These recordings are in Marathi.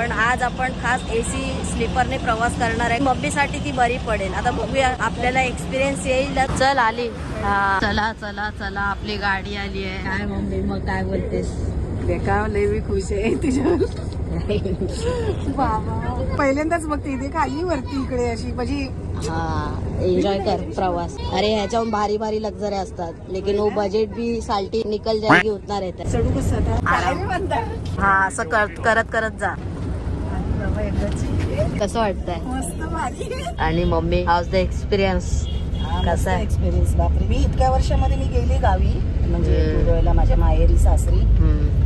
पण आज आपण खास AC स्लीपरने प्रवास करणार आहे. मम्मीसाठी ती बरी पडेल. आता बघूया आपल्याला एक्सपिरियन्स येईल. चल आली. हा चला चला चला आपली गाडी आली आहे. काय मम्मी मग काय बोलतेस? देखा लय मी खुश आहे तुझ्यावर. बाबा पहिल्यांदाच बघते इथे खाली वरती इकडे अशी म्हणजे हाँ एंजॉय कर प्रवास. अरे ह्याच्याहून भारी भारी लक्झरी असतात लेकिन वो बजेट भी साल्टी निकल जाएगी उतना रहता है. चढू कसं आता हा असं करत करत जा. कसं वाटतंय? मस्त भारी. आणि मम्मी हाऊस द एक्सपिरियन्स कसा आहे? एक्सपिरियन्स बापरे. मी इतक्या वर्षामध्ये मी गेली गावी म्हणजे कुरळला माझ्या माहेरी सासरी.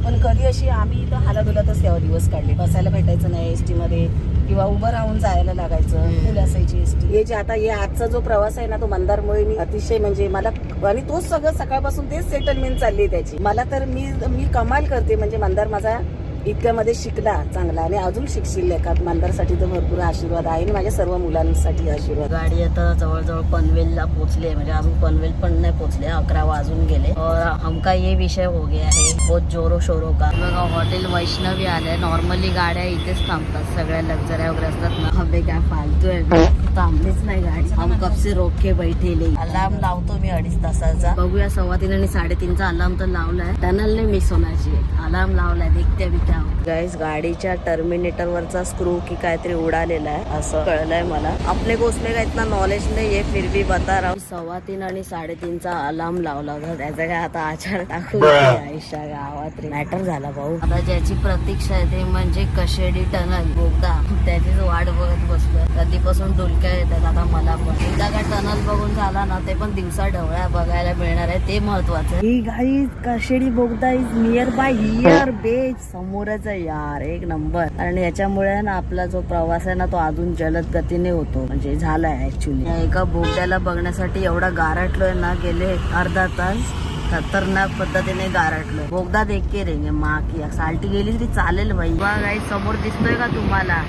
पण कधी अशी आम्ही इथं हालादुलातच तेव्हा दिवस काढले. बसायला भेटायचं नाही एसटी मध्ये किंवा उभं राहून जायला लागायचं. फुल असायची एसटी. हे जे आता हे आजचा जो प्रवास आहे ना तो मंदारमुळे मी अतिशय म्हणजे मला आणि तोच सगळं सकाळपासून तेच सेटलमेंट चालली त्याची. मला तर मी कमाल करते म्हणजे मंदार माझा इतक्यामध्ये शिकला चांगला आणि अजून शिकशील का. मंदारसाठी तर भरपूर आशीर्वाद आहे आणि माझ्या सर्व मुलांसाठी आशीर्वाद. गाडी आता जवळजवळ पनवेलला पोहोचली आहे. म्हणजे आम्ही पनवेल पण नाही पोहोचले. 11 वाजून गेले और हमका ये विषय हो गया है बहुत जोरो शोरो का. बघा हॉटेल वैष्णवी आलंय. नॉर्मली गाड्या इथेच थांबतात सगळ्या लक्झरी वगैरे असतात ना. हबे काय फालतू आहे थांबलीच नाही गाडी. हम कब से रोक के बैठेले. अलार्म लावतो मी 2.5 तासाचा. बघूया 3:15 आणि 3:30चा अलार्म तर लावलाय. टनल नाही मिस होण्याची. अलार्म लावलाय देखते बिकते. गाईस गाडीच्या टर्मिनेटर वरचा स्क्रू की काहीतरी उडालेला आहे असं कळलंय मला. आपले को उसमें का इतना नॉलेज नाही आहे फिर भी बता रहा हूं. 3:15 आणि 3:30चा अलार्म लावला होता. त्याचा काय आता आचार टाकू आयुष्या गावात मॅटर झाला भाऊ. आता ज्याची प्रतीक्षा आहे ते म्हणजे कशेडी टनल बोगदा. त्याचीच वाट बघत बसलोय. कधीपासून डुलक्या येतात आता मला पण. एकदा का टनल बघून झाला ना ते पण दिवसा ढवळ्या बघायला मिळणार आहे ते महत्वाचं. ही गाईस कशेडी बोगदा इज नियर बाय हियर बेच समोरच आहे यार. एक नंबर. कारण याच्यामुळे ना आपला जो प्रवास आहे ना तो अजून जलद गतीने होतो म्हणजे झालाय ऍक्च्युली. एका बोगद्याला बघण्यासाठी एवढा गारटलोय ना गेले अर्धा तास. खतरनाक पद्धतीने गारटलोय. बोगदा देख के रेंगे माँ की साल्टी गेली तरी चालेल भाई. बघा काही समोर दिसतोय का तुम्हाला?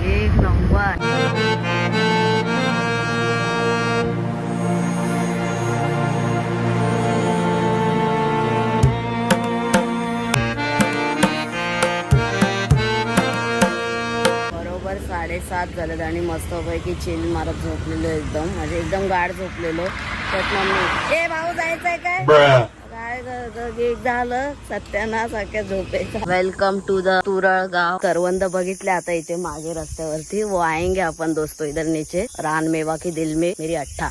एक नंबर. बरोबर 7:30 झालेत आणि मस्तपैकी चिल मारत झोपलेलो एकदम म्हणजे एकदम गाढ झोपलेलो. त्यात मम्मी ए भाऊ जायचंय काय काय झालं सत्यानाश अख्या झोपेचा. वेलकम टू द तुरळ गाव. करवंद बघितले आता इथे मागे रस्त्यावरती. वो आएंगे अपन दोस्तों इधर नीचे. रान मेवा की दिल में मेरी अट्ठा.